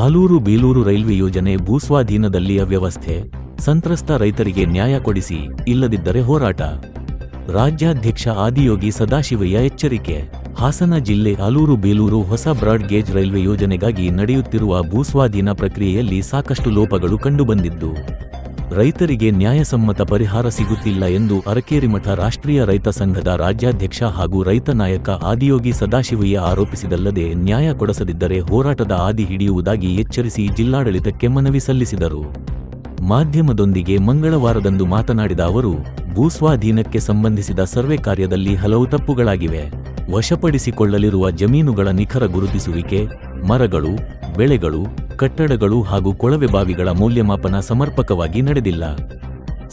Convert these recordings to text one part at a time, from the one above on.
Aluru Belur railway ಯೋಜನೆ ಭೂಸ್ವಾಧೀನದಲ್ಲಿ ಅವ್ಯವಸ್ಥೆ, ಸಂತ್ರಸ್ತ ರೈತರಿಗೆ ನ್ಯಾಯ ಕೊಡಿಸಿ, ಇಲ್ಲದಿದ್ದರೆ ಹೋರಾಟ. ರಾಜ್ಯಾಧ್ಯಕ್ಷ ಆದಿಯೋಗಿ ಸದಾಶಿವಯ್ಯ ಎಚ್ಚರಿಕೆ. ಹಾಸನ ಜಿಲ್ಲೆ ಆಲೂರು ಬೇಲೂರು ಹೊಸ ಬ್ರಾಡ್ ಗೇಜ್ ರೈಲ್ವೆ ಯೋಜನೆಗಾಗಿ ನಡೆಯುತ್ತಿರುವ ಭೂಸ್ವಾಧೀನ ಪ್ರಕ್ರಿಯೆಯಲ್ಲಿ ಸಾಕಷ್ಟು ಲೋಪಗಳು ಕಂಡುಬಂದಿದ್ದು, ರೈತರಿಗೆ ನ್ಯಾಯಸಮ್ಮತ ಪರಿಹಾರ ಸಿಗುತ್ತಿಲ್ಲ ಎಂದು ಅರಕೇರಿಮಠ ರಾಷ್ಟ್ರೀಯ ರೈತ ಸಂಘದ ರಾಜ್ಯಾಧ್ಯಕ್ಷ ಹಾಗೂ ರೈತ ನಾಯಕ ಆದಿಯೋಗಿ ಸದಾಶಿವಯ್ಯ ಆರೋಪಿಸಿದಲ್ಲದೆ, ನ್ಯಾಯ ಕೊಡಿಸದಿದ್ದರೆ ಹೋರಾಟದ ಹಾದಿ ಹಿಡಿಯುವುದಾಗಿ ಎಚ್ಚರಿಸಿ ಜಿಲ್ಲಾಡಳಿತಕ್ಕೆ ಮನವಿ ಸಲ್ಲಿಸಿದರು. ಮಾಧ್ಯಮದೊಂದಿಗೆ ಮಂಗಳವಾರದಂದು ಮಾತನಾಡಿದ ಅವರು, ಭೂಸ್ವಾಧೀನಕ್ಕೆ ಸಂಬಂಧಿಸಿದ ಸರ್ವೆ ಕಾರ್ಯದಲ್ಲಿ ಹಲವು ತಪ್ಪುಗಳಾಗಿವೆ. ವಶಪಡಿಸಿಕೊಳ್ಳಲಿರುವ ಜಮೀನುಗಳ ನಿಖರ ಗುರುತಿಸುವಿಕೆ, ಮರಗಳು, ಬೆಳೆಗಳು, ಕಟ್ಟಡಗಳು ಹಾಗೂ ಕೊಳವೆ ಬಾವಿಗಳ ಮೌಲ್ಯಮಾಪನ ಸಮರ್ಪಕವಾಗಿ ನಡೆದಿಲ್ಲ.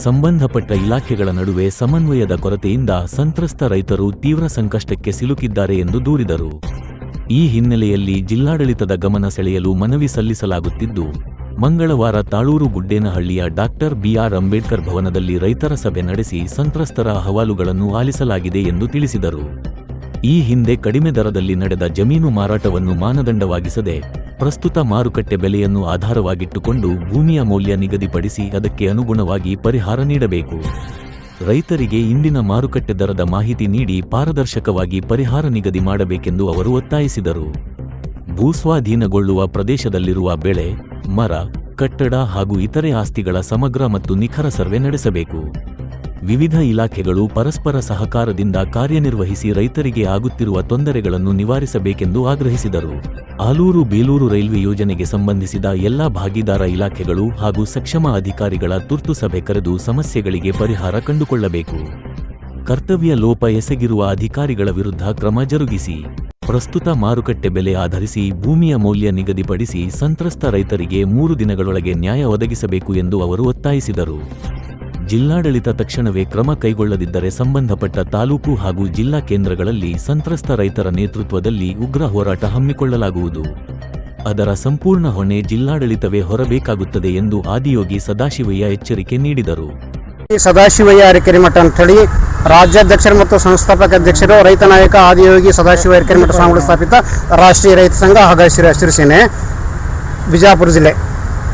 ಸಂಬಂಧಪಟ್ಟ ಇಲಾಖೆಗಳ ನಡುವೆ ಸಮನ್ವಯದ ಕೊರತೆಯಿಂದ ಸಂತ್ರಸ್ತ ರೈತರು ತೀವ್ರ ಸಂಕಷ್ಟಕ್ಕೆ ಸಿಲುಕಿದ್ದಾರೆ ಎಂದು ದೂರಿದರು. ಈ ಹಿನ್ನೆಲೆಯಲ್ಲಿ ಜಿಲ್ಲಾಡಳಿತದ ಗಮನ ಸೆಳೆಯಲು ಮನವಿ ಸಲ್ಲಿಸಲಾಗುತ್ತಿದ್ದು, ಮಂಗಳವಾರ ತಾಳೂರು ಗುಡ್ಡೇನಹಳ್ಳಿಯ ಡಾಕ್ಟರ್ ಬಿಆರ್ ಅಂಬೇಡ್ಕರ್ ಭವನದಲ್ಲಿ ರೈತರ ಸಭೆ ನಡೆಸಿ ಸಂತ್ರಸ್ತರ ಅಹವಾಲುಗಳನ್ನು ಆಲಿಸಲಾಗಿದೆ ಎಂದು ತಿಳಿಸಿದರು. ಈ ಹಿಂದೆ ಕಡಿಮೆ ದರದಲ್ಲಿ ನಡೆದ ಜಮೀನು ಮಾರಾಟವನ್ನು ಮಾನದಂಡವಾಗಿಸದೆ, ಪ್ರಸ್ತುತ ಮಾರುಕಟ್ಟೆ ಬೆಲೆಯನ್ನು ಆಧಾರವಾಗಿಟ್ಟುಕೊಂಡು ಭೂಮಿಯ ಮೌಲ್ಯ ನಿಗದಿಪಡಿಸಿ ಅದಕ್ಕೆ ಅನುಗುಣವಾಗಿ ಪರಿಹಾರ ನೀಡಬೇಕು. ರೈತರಿಗೆ ಇಂದಿನ ಮಾರುಕಟ್ಟೆ ದರದ ಮಾಹಿತಿ ನೀಡಿ ಪಾರದರ್ಶಕವಾಗಿ ಪರಿಹಾರ ನಿಗದಿ ಮಾಡಬೇಕೆಂದು ಅವರು ಒತ್ತಾಯಿಸಿದರು. ಭೂಸ್ವಾಧೀನಗೊಳ್ಳುವ ಪ್ರದೇಶದಲ್ಲಿರುವ ಬೆಳೆ, ಮರ, ಕಟ್ಟಡ ಹಾಗೂ ಇತರೆ ಆಸ್ತಿಗಳ ಸಮಗ್ರ ಮತ್ತು ನಿಖರ ಸರ್ವೆ ನಡೆಸಬೇಕು. ವಿವಿಧ ಇಲಾಖೆಗಳು ಪರಸ್ಪರ ಸಹಕಾರದಿಂದ ಕಾರ್ಯನಿರ್ವಹಿಸಿ ರೈತರಿಗೆ ಆಗುತ್ತಿರುವ ತೊಂದರೆಗಳನ್ನು ನಿವಾರಿಸಬೇಕೆಂದು ಆಗ್ರಹಿಸಿದರು. ಆಲೂರು ಬೇಲೂರು ರೈಲ್ವೆ ಯೋಜನೆಗೆ ಸಂಬಂಧಿಸಿದ ಎಲ್ಲಾ ಭಾಗೀದಾರ ಇಲಾಖೆಗಳು ಹಾಗೂ ಸಕ್ಷಮ ಅಧಿಕಾರಿಗಳ ತುರ್ತು ಸಭೆ ಕರೆದು ಸಮಸ್ಯೆಗಳಿಗೆ ಪರಿಹಾರ ಕಂಡುಕೊಳ್ಳಬೇಕು. ಕರ್ತವ್ಯ ಲೋಪ ಎಸಗಿರುವ ಅಧಿಕಾರಿಗಳ ವಿರುದ್ಧ ಕ್ರಮ ಜರುಗಿಸಿ, ಪ್ರಸ್ತುತ ಮಾರುಕಟ್ಟೆ ಬೆಲೆ ಆಧರಿಸಿ ಭೂಮಿಯ ಮೌಲ್ಯ ನಿಗದಿಪಡಿಸಿ ಸಂತ್ರಸ್ತ ರೈತರಿಗೆ 3 ದಿನಗಳೊಳಗೆ ನ್ಯಾಯ ಒದಗಿಸಬೇಕು ಎಂದು ಅವರು ಒತ್ತಾಯಿಸಿದರು. ಜಿಲ್ಲಾಡಳಿತ ತಕ್ಷಣವೇ ಕ್ರಮ ಕೈಗೊಳ್ಳದಿದ್ದರೆ ಸಂಬಂಧಪಟ್ಟ ತಾಲೂಕು ಹಾಗೂ ಜಿಲ್ಲಾ ಕೇಂದ್ರಗಳಲ್ಲಿ ಸಂತ್ರಸ್ತ ರೈತರ ನೇತೃತ್ವದಲ್ಲಿ ಉಗ್ರ ಹೋರಾಟ ಹಮ್ಮಿಕೊಳ್ಳಲಾಗುವುದು. ಅದರ ಸಂಪೂರ್ಣ ಹೊಣೆ ಜಿಲ್ಲಾಡಳಿತವೇ ಹೊರಬೇಕಾಗುತ್ತದೆ ಎಂದು ಆದಿಯೋಗಿ ಸದಾಶಿವಯ್ಯ ಎಚ್ಚರಿಕೆ ನೀಡಿದರು. ಸದಾಶಿವಯ್ಯ ಅರಕೇರಿಮಠ ಅಂತೇಳಿ ರಾಜ್ಯಾಧ್ಯಕ್ಷರು ಮತ್ತು ಸಂಸ್ಥಾಪಕ ಅಧ್ಯಕ್ಷರು ರೈತ ನಾಯಕ ಆದಿಯೋಗಿ ಸದಾಶಿವ ಅರಕೇರಿಮಠ ಸ್ವಾಮಿಗಳು ಸ್ಥಾಪಿತ ರಾಷ್ಟ್ರೀಯ ರೈತ ಸಂಘ ಹಾಗೂ ಶಿರಸೇನೆ ಬಿಜಾಪುರ ಜಿಲ್ಲೆ.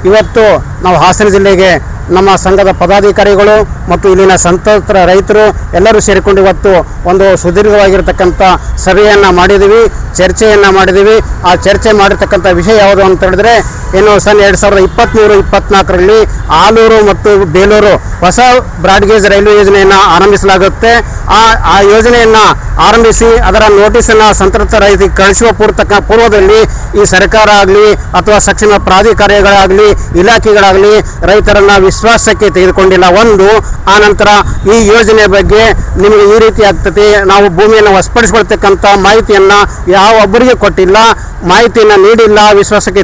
ಇವತ್ತು ನಾವು ಹಾಸನ ಜಿಲ್ಲೆಗೆ ನಮ್ಮ ಸಂಘದ ಪದಾಧಿಕಾರಿಗಳು ಮತ್ತು ಇಲ್ಲಿನ ಸಂತ್ರಸ್ತ ರೈತರು ಎಲ್ಲರೂ ಸೇರಿಕೊಂಡು ಇವತ್ತು ಒಂದು ಸುದೀರ್ಘವಾಗಿರತಕ್ಕಂಥ ಸಭೆಯನ್ನು ಮಾಡಿದ್ದೀವಿ, ಚರ್ಚೆಯನ್ನು ಮಾಡಿದ್ದೀವಿ. ಆ ಚರ್ಚೆ ಮಾಡಿರ್ತಕ್ಕಂಥ ವಿಷಯ ಯಾವುದು ಅಂತ ಹೇಳಿದ್ರೆ, ಏನು ಸನ್ 2023-24ರಲ್ಲಿ ಆಲೂರು ಮತ್ತು ಬೇಲೂರು ಹೊಸ ಬ್ರಾಡ್ಗೇಜ್ ರೈಲ್ವೆ ಯೋಜನೆಯನ್ನು ಆರಂಭಿಸಲಾಗುತ್ತೆ. ಆ ಯೋಜನೆಯನ್ನು ಆರಂಭಿಸಿ ಅದರ ನೋಟಿಸನ್ನು ಸಂತ್ರಸ್ತ ರೈತರಿಗೆ ಕಳಿಸುವ ಪೂರ್ವದಲ್ಲಿ ಈ ಸರ್ಕಾರ ಆಗಲಿ ಅಥವಾ ಸಕ್ಷಮ ಪ್ರಾಧಿಕಾರಗಳಾಗಲಿ ಇಲಾಖೆಗಳಾಗಲಿ ರೈತರನ್ನು ವಿಶ್ವಾಸಕ್ಕೆ ತೆಗೆದುಕೊಂಡಿಲ್ಲ. ಒಂದು, ಆ ನಂತರ ಈ ಯೋಜನೆ ಬಗ್ಗೆ ನಿಮಗೆ ಈ ರೀತಿ ಆಗ್ತದೆ, ನಾವು ಭೂಮಿಯನ್ನು ವಶಪಡಿಸಿಕೊಳ್ತಕ್ಕಂಥ ಮಾಹಿತಿಯನ್ನು ಯಾವ ಒಬ್ಬರಿಗೆ ಕೊಟ್ಟಿಲ್ಲ, ಮಾಹಿತಿಯನ್ನು ನೀಡಿಲ್ಲ, ವಿಶ್ವಾಸಕ್ಕೆ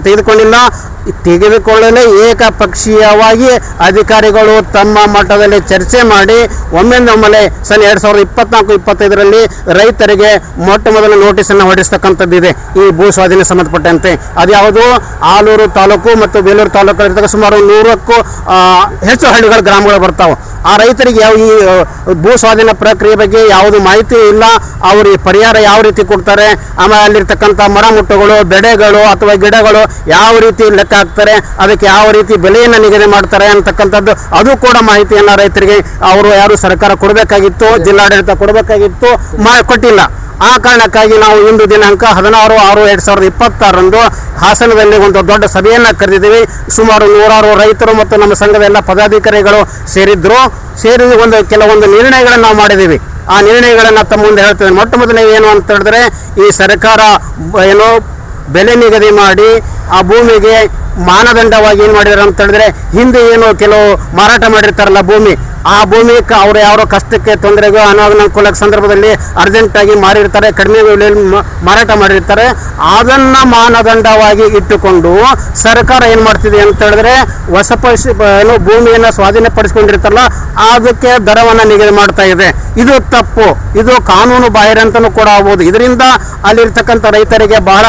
ತೆಗೆದುಕೊಳ್ಳಲೇ ಏಕಪಕ್ಷೀಯವಾಗಿ ಅಧಿಕಾರಿಗಳು ತಮ್ಮ ಮಟ್ಟದಲ್ಲಿ ಚರ್ಚೆ ಮಾಡಿ ಒಮ್ಮೆಂದೊಮ್ಮೆಲೆ ಸನ್ 2024-25ರಲ್ಲಿ ರೈತರಿಗೆ ಮೊಟ್ಟ ಮೊದಲ ನೋಟಿಸನ್ನು ಹೊರಡಿಸ್ತಕ್ಕಂಥದ್ದಿದೆ ಈ ಭೂ ಸ್ವಾಧೀನ ಸಂಬಂಧಪಟ್ಟಂತೆ. ಅದ್ಯಾವುದು, ಆಲೂರು ತಾಲೂಕು ಮತ್ತು ಬೇಲೂರು ತಾಲೂಕು ಸುಮಾರು 100ಕ್ಕೂ ಹೆಚ್ಚು ಹಳ್ಳಿಗಳ ಗ್ರಾಮಗಳು ಬರ್ತಾವೆ. ಆ ರೈತರಿಗೆ ಈ ಭೂ ಸ್ವಾಧೀನ ಪ್ರಕ್ರಿಯೆ ಬಗ್ಗೆ ಯಾವುದು ಮಾಹಿತಿ ಇಲ್ಲ. ಅವರಿಗೆ ಪರಿಹಾರ ಯಾವ ರೀತಿ ಕೊಡ್ತಾರೆ, ಆಮೇಲೆ ಅಲ್ಲಿರ್ತಕ್ಕಂಥ ಮರ ಮುಟ್ಟುಗಳು, ಬೆಳೆಗಳು ಅಥವಾ ಗಿಡಗಳು ಯಾವ ರೀತಿ ಲೆಕ್ಕ ಹಾಕ್ತಾರೆ, ಅದಕ್ಕೆ ಯಾವ ರೀತಿ ಬೆಲೆಯನ್ನು ನಿಗದಿ ಮಾಡ್ತಾರೆ ಅಂತಕ್ಕಂಥದ್ದು ಅದು ಕೂಡ ಮಾಹಿತಿಯನ್ನು ರೈತರಿಗೆ ಅವರು ಯಾರು ಸರ್ಕಾರ ಕೊಡಬೇಕಾಗಿತ್ತು, ಜಿಲ್ಲಾಡಳಿತ ಕೊಡಬೇಕಾಗಿತ್ತು, ಕೊಟ್ಟಿಲ್ಲ. ಆ ಕಾರಣಕ್ಕಾಗಿ ನಾವು ಇಂದು ದಿನಾಂಕ 16/6/2026ರಂದು ಹಾಸನದಲ್ಲಿ ಒಂದು ದೊಡ್ಡ ಸಭೆಯನ್ನು ಕರೆದಿದ್ದೀವಿ. ಸುಮಾರು 100 ರೈತರು ಮತ್ತು ನಮ್ಮ ಸಂಘದ ಎಲ್ಲ ಪದಾಧಿಕಾರಿಗಳು ಸೇರಿ ಕೆಲವೊಂದು ನಿರ್ಣಯಗಳನ್ನು ನಾವು ಮಾಡಿದ್ದೀವಿ. ಆ ನಿರ್ಣಯಗಳನ್ನು ತಮ್ಮ ಮುಂದೆ ಹೇಳ್ತೇವೆ. ಮೊಟ್ಟ ಮೊದಲನೇ ಏನು ಅಂತ ಹೇಳಿದ್ರೆ, ಈ ಸರ್ಕಾರ ಬೆಲೆ ನಿಗದಿ ಮಾಡಿ ಆ ಭೂಮಿಗೆ ಮಾನದಂಡವಾಗಿ ಏನು ಮಾಡಿದಾರೆ ಅಂತ ಹೇಳಿದ್ರೆ, ಹಿಂದೆ ಏನು ಕೆಲವು ಮಾರಾಟ ಮಾಡಿರ್ತಾರಲ್ಲ ಭೂಮಿ, ಆ ಭೂಮಿ ಅವರು ಯಾರೋ ಕಷ್ಟಕ್ಕೆ ತೊಂದರೆಗೂ ಅನಾನುಕೂಲ ಸಂದರ್ಭದಲ್ಲಿ ಅರ್ಜೆಂಟಾಗಿ ಮಾರಿರ್ತಾರೆ, ಕಡಿಮೆ ಬೆಲೆಯಲ್ಲಿ ಮಾರಾಟ ಮಾಡಿರ್ತಾರೆ. ಅದನ್ನು ಮಾನದಂಡವಾಗಿ ಇಟ್ಟುಕೊಂಡು ಸರ್ಕಾರ ಏನು ಮಾಡ್ತಿದೆ ಅಂತ ಹೇಳಿದ್ರೆ, ಭೂಮಿಯನ್ನು ಸ್ವಾಧೀನಪಡಿಸಿಕೊಂಡಿರ್ತಾರಲ್ಲ ಅದಕ್ಕೆ ದರವನ್ನು ನಿಗದಿ ಮಾಡ್ತಾ ಇದೆ. ಇದು ತಪ್ಪು, ಇದು ಕಾನೂನು ಬಾಹಿರ ಅಂತಲೂ ಕೂಡ ಆಗ್ಬೋದು. ಇದರಿಂದ ಅಲ್ಲಿರ್ತಕ್ಕಂಥ ರೈತರಿಗೆ ಬಹಳ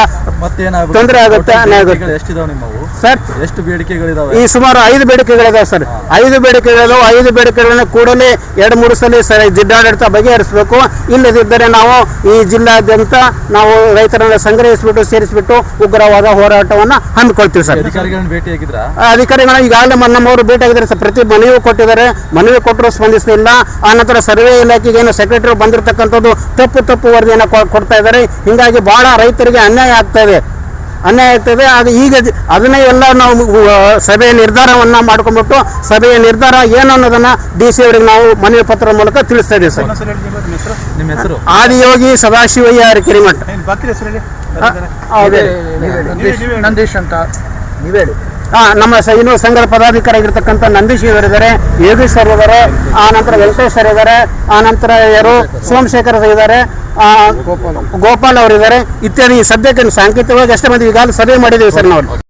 ತೊಂದರೆ ಆಗುತ್ತೆ. ಗೊತ್ತು ಎಷ್ಟಿದಾವೆ ನಿಮ್ಮವು ಸರ್. ಎಷ್ಟು ಬೇಡಿಕೆಗಳಿದಾವೆ? ಈ ಸುಮಾರು 5 ಬೇಡಿಕೆಗಳಿದಾವೆ ಸರ್. 5 ಬೇಡಿಕೆಗಳಿದಾವೆ. 5 ಬೇಡಿಕೆಗಳನ್ನು ಕೂಡಲೇ 2-3 ಸಲ ಜಿಲ್ಲಾಡಳಿತ ಬಗೆಹರಿಸಬೇಕು. ಇಲ್ಲದಿದ್ದರೆ ನಾವು ಈ ಜಿಲ್ಲಾದ್ಯಂತ ನಾವು ರೈತರನ್ನು ಸಂಗ್ರಹಿಸಿಬಿಟ್ಟು ಸೇರಿಸಿಬಿಟ್ಟು ಉಗ್ರವಾದ ಹೋರಾಟವನ್ನು ಹಮ್ಮಿಕೊಳ್ತೀವಿ ಸರ್. ಅಧಿಕಾರಿಗಳನ್ನ ಭೇಟಿಯಾಗಿದ್ರ? ಅಧಿಕಾರಿಗಳು ಈಗಾಗಲೇ ನಮ್ಮವರು ಭೇಟಿಯಾಗಿದ್ದಾರೆ ಸರ್. ಪ್ರತಿ ಮನವಿ ಕೊಟ್ಟಿದ್ದಾರೆ, ಮನವಿ ಕೊಟ್ಟರು ಸ್ಪಂದಿಸಲಿಲ್ಲ. ಆ ನಂತರ ಸರ್ವೆ ಇಲಾಖೆಗೆ ಏನು ಸೆಕ್ರೆಟರಿ ಬಂದಿರತಕ್ಕಂಥದ್ದು ತಪ್ಪು ವರದಿಯನ್ನು ಕೊಡ್ತಾ ಇದ್ದಾರೆ. ಹಿಂಗಾಗಿ ಬಹಳ ರೈತರಿಗೆ ಅನ್ಯಾಯ ಆಗ್ತಾ ಇದೆ. ಅದು ಈಗ ಅದನ್ನೇ ಎಲ್ಲ ನಾವು ಸಭೆಯ ನಿರ್ಧಾರವನ್ನು ಮಾಡ್ಕೊಂಡ್ಬಿಟ್ಟು ಸಭೆಯ ನಿರ್ಧಾರ ಏನು ಅನ್ನೋದನ್ನ DC ಅವರಿಗೆ ನಾವು ಮನವಿ ಪತ್ರದ ಮೂಲಕ ತಿಳಿಸ್ತಾ ಇದ್ದೀವಿ ಸರ್. ನಿಮ್ಮ ಹೆಸರು? ಆದಿಯೋಗಿ ಸದಾಶಿವಯ್ಯ ಅರಕೆರೆಮಠ. ನಂದೀಶ್ ಅಂತ ನೀವು ಹೇಳಿ. ನಮ್ಮ ಇನ್ನೂ ಸಂಘದ ಪದಾಧಿಕಾರಿಯಾಗಿರ್ತಕ್ಕಂಥ ನಂದೀಶ್ ಇವರಿದ್ದಾರೆ, ಯೋಗೇಶ್ವರ್ ಇದ್ದಾರೆ, ಆ ನಂತರ ವೆಂಕಟೇಶ್ವರ್ ಇದ್ದಾರೆ, ಆ ನಂತರ ಯಾರು ಸೋಮಶೇಖರ್ ಇದ್ದಾರೆ, ಗೋಪಾಲ್ ಅವರಿದ್ದಾರೆ ಇತ್ಯಾದಿ. ಸದ್ಯಕ್ಕೆ ಸಾಂಕೇತಿಕವಾಗಿ ಅಷ್ಟೇ ಮಂದಿ ಈಗಾಗಲೇ ಸಭೆ ಮಾಡಿದ್ದೀವಿ ಸರ್ ನಾವು.